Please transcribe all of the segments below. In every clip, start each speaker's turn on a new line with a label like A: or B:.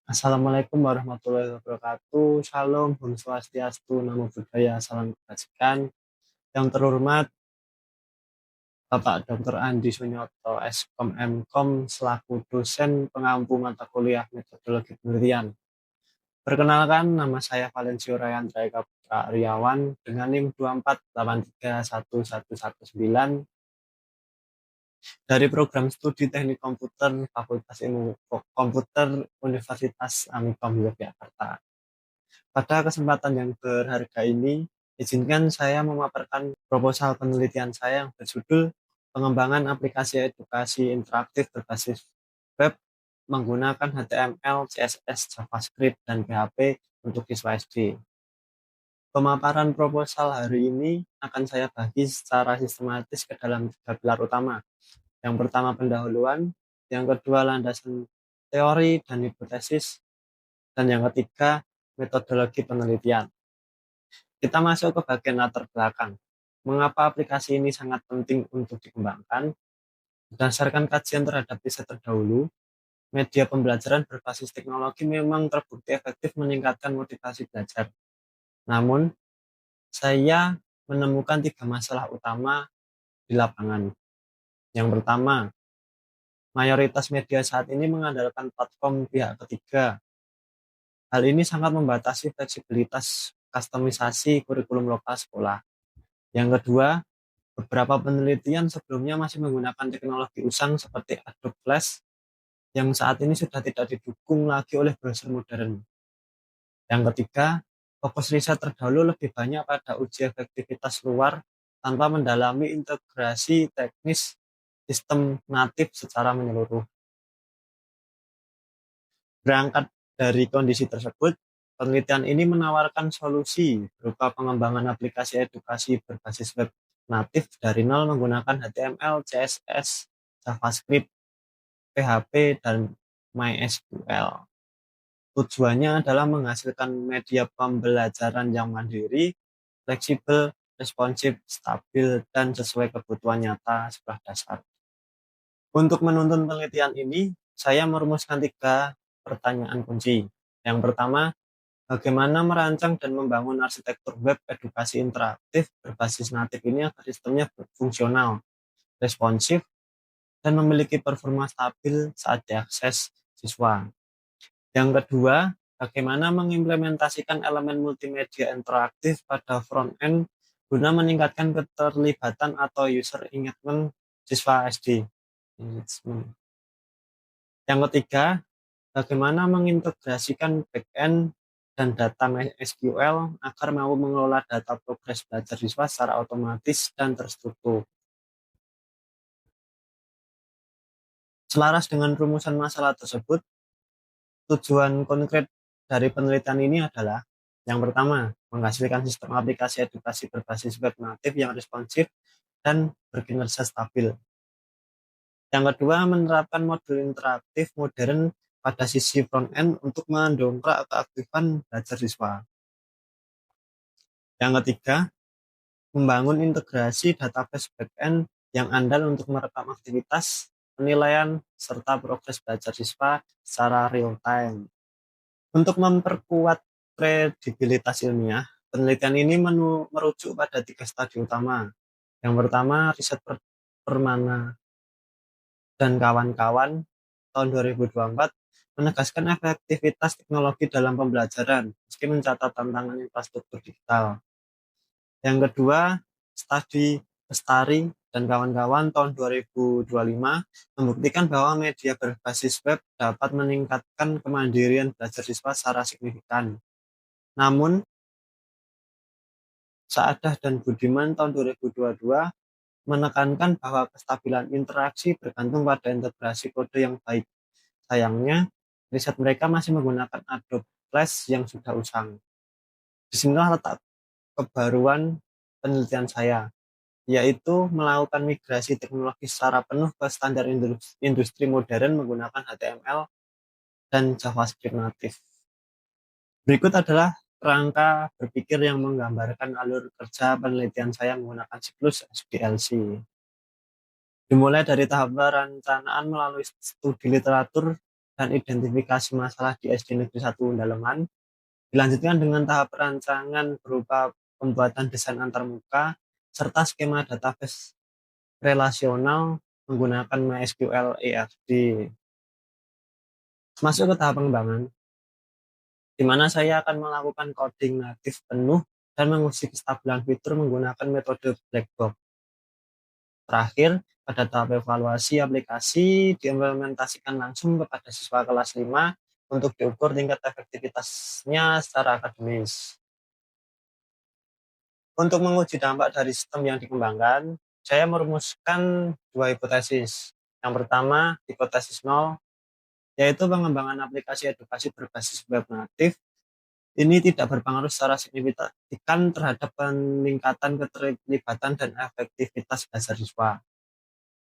A: Assalamualaikum warahmatullahi wabarakatuh. Shalom, Om Swastiastu, Namo Buddhaya, salam kebajikan. Yang terhormat Bapak Dr. Andi Sunyoto, Eskom Mkom, selaku dosen pengampu mata kuliah metodologi penelitian. Perkenalkan, nama saya Valencio Rayandra Eka Putra Aryawan dengan NIM 248311119 dari program studi Teknik Komputer Fakultas Ilmu Komputer Universitas Amikom Yogyakarta. Pada kesempatan yang berharga ini, izinkan saya memaparkan proposal penelitian saya yang berjudul Pengembangan Aplikasi Edukasi Interaktif Berbasis Web menggunakan HTML, CSS, JavaScript, dan PHP untuk siswa SD. Pemaparan proposal hari ini akan saya bagi secara sistematis ke dalam tiga pilar utama. Yang pertama pendahuluan, yang kedua landasan teori dan hipotesis, dan yang ketiga metodologi penelitian. Kita masuk ke bagian latar belakang. Mengapa aplikasi ini sangat penting untuk dikembangkan? Berdasarkan kajian terhadap riset terdahulu, media pembelajaran berbasis teknologi memang terbukti efektif meningkatkan motivasi belajar. Namun, saya menemukan tiga masalah utama di lapangan. Yang pertama, mayoritas media saat ini mengandalkan platform pihak ketiga. Hal ini sangat membatasi fleksibilitas kustomisasi kurikulum lokal sekolah. Yang kedua, beberapa penelitian sebelumnya masih menggunakan teknologi usang seperti Adobe Flash yang saat ini sudah tidak didukung lagi oleh browser modern. Yang ketiga, fokus riset terdahulu lebih banyak pada uji efektivitas luar tanpa mendalami integrasi teknis sistem natif secara menyeluruh. Berangkat dari kondisi tersebut, penelitian ini menawarkan solusi berupa pengembangan aplikasi edukasi berbasis web natif dari nol menggunakan HTML, CSS, JavaScript, PHP, dan MySQL. Tujuannya adalah menghasilkan media pembelajaran yang mandiri, fleksibel, responsif, stabil, dan sesuai kebutuhan nyata sekolah dasar. Untuk menuntun penelitian ini, saya merumuskan tiga pertanyaan kunci. Yang pertama, bagaimana merancang dan membangun arsitektur web edukasi interaktif berbasis natif ini agar sistemnya fungsional, responsif, dan memiliki performa stabil saat diakses siswa. Yang kedua, bagaimana mengimplementasikan elemen multimedia interaktif pada front-end guna meningkatkan keterlibatan atau user engagement siswa SD. Yang ketiga, bagaimana mengintegrasikan back-end dan data MySQL agar mampu mengelola data progres belajar siswa secara otomatis dan terstruktur. Selaras dengan rumusan masalah tersebut, tujuan konkret dari penelitian ini adalah yang pertama, menghasilkan sistem aplikasi edukasi berbasis web natif yang responsif dan berkinerja stabil. Yang kedua, menerapkan modul interaktif modern pada sisi front-end untuk mendongkrak keaktifan belajar siswa. Yang ketiga, membangun integrasi database back-end yang andal untuk merekam aktivitas, penilaian, serta progres belajar siswa secara real-time. Untuk memperkuat kredibilitas ilmiah, penelitian ini merujuk pada tiga studi utama. Yang pertama, riset Permana dan kawan-kawan tahun 2024 menegaskan efektivitas teknologi dalam pembelajaran, meski mencatat tantangan infrastruktur digital. Yang kedua, studi Bestari dan kawan-kawan tahun 2025 membuktikan bahwa media berbasis web dapat meningkatkan kemandirian belajar siswa secara signifikan. Namun, Saadah dan Budiman tahun 2022 menekankan bahwa kestabilan interaksi bergantung pada integrasi kode yang baik. Sayangnya, riset mereka masih menggunakan Adobe Flash yang sudah usang. Disinilah letak kebaruan penelitian saya, yaitu melakukan migrasi teknologi secara penuh ke standar industri modern menggunakan HTML dan JavaScript natif. Berikut adalah kerangka berpikir yang menggambarkan alur kerja penelitian saya menggunakan siklus SDLC. Dimulai dari tahap perencanaan melalui studi literatur dan identifikasi masalah di SD Negeri 1 Daleman. Dilanjutkan dengan tahap perancangan berupa pembuatan desain antarmuka serta skema database relasional menggunakan MySQL ERD. Masuk ke tahap pengembangan, di mana saya akan melakukan coding natif penuh dan menguji kestabilan fitur menggunakan metode black box. Terakhir, pada tahap evaluasi aplikasi diimplementasikan langsung kepada siswa kelas 5 untuk diukur tingkat efektivitasnya secara akademis. Untuk menguji dampak dari sistem yang dikembangkan, saya merumuskan dua hipotesis. Yang pertama, hipotesis nol, yaitu pengembangan aplikasi edukasi berbasis web natif. Ini tidak berpengaruh secara signifikan terhadap peningkatan keterlibatan dan efektivitas belajar siswa.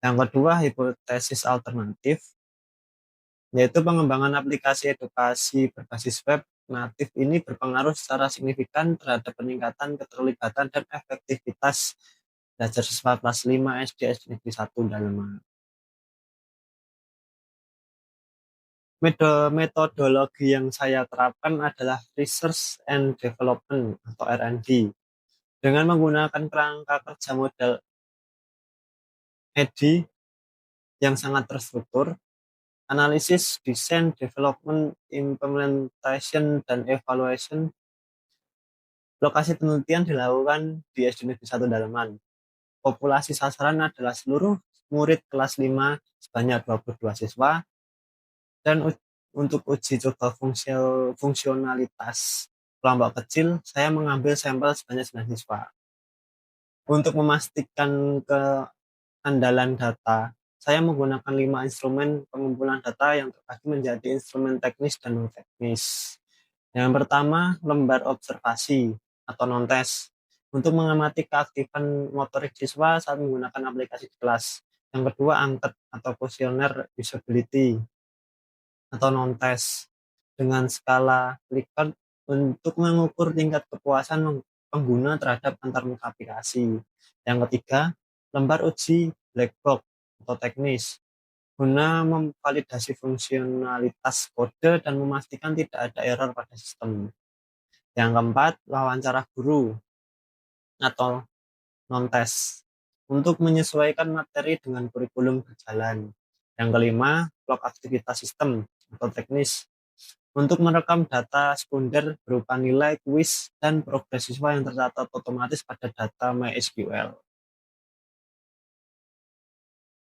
A: Yang kedua, hipotesis alternatif, yaitu pengembangan aplikasi edukasi berbasis web natif ini berpengaruh secara signifikan terhadap peningkatan keterlibatan dan efektivitas belajar siswa kelas 5 SD Negeri 1 Daleman. Metodologi yang saya terapkan adalah Research and Development atau R&D dengan menggunakan kerangka kerja model EDI yang sangat terstruktur, analisis, desain, development, implementation, dan evaluation. Lokasi penelitian dilakukan di SD Negeri 1 Daleman. Populasi sasaran adalah seluruh murid kelas 5 sebanyak 22 siswa, dan untuk uji coba fungsionalitas kelompok kecil, saya mengambil sampel sebanyak 9 siswa. Untuk memastikan keandalan data, saya menggunakan 5 instrumen pengumpulan data yang terbagi menjadi instrumen teknis dan non-teknis. Yang pertama, lembar observasi atau non-tes untuk mengamati keaktifan motorik siswa saat menggunakan aplikasi di kelas. Yang kedua, angket atau kuesioner usability atau non-tes dengan skala Likert untuk mengukur tingkat kepuasan pengguna terhadap antarmuka aplikasi. Yang ketiga, lembar uji black box atau teknis guna memvalidasi fungsionalitas kode dan memastikan tidak ada error pada sistem. Yang keempat, wawancara guru atau non-tes untuk menyesuaikan materi dengan kurikulum berjalan. Yang kelima, log aktivitas sistem atau teknis untuk merekam data sekunder berupa nilai, kuis, dan progres siswa yang tercatat otomatis pada data MySQL.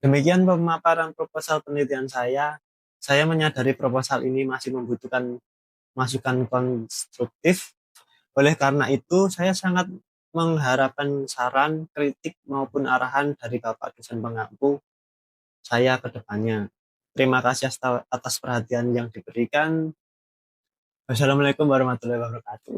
A: Demikian pemaparan proposal penelitian saya. Saya menyadari proposal ini masih membutuhkan masukan konstruktif. Oleh karena itu, saya sangat mengharapkan saran, kritik, maupun arahan dari Bapak dosen pengampu saya ke depannya. Terima kasih atas perhatian yang diberikan. Wassalamualaikum warahmatullahi wabarakatuh.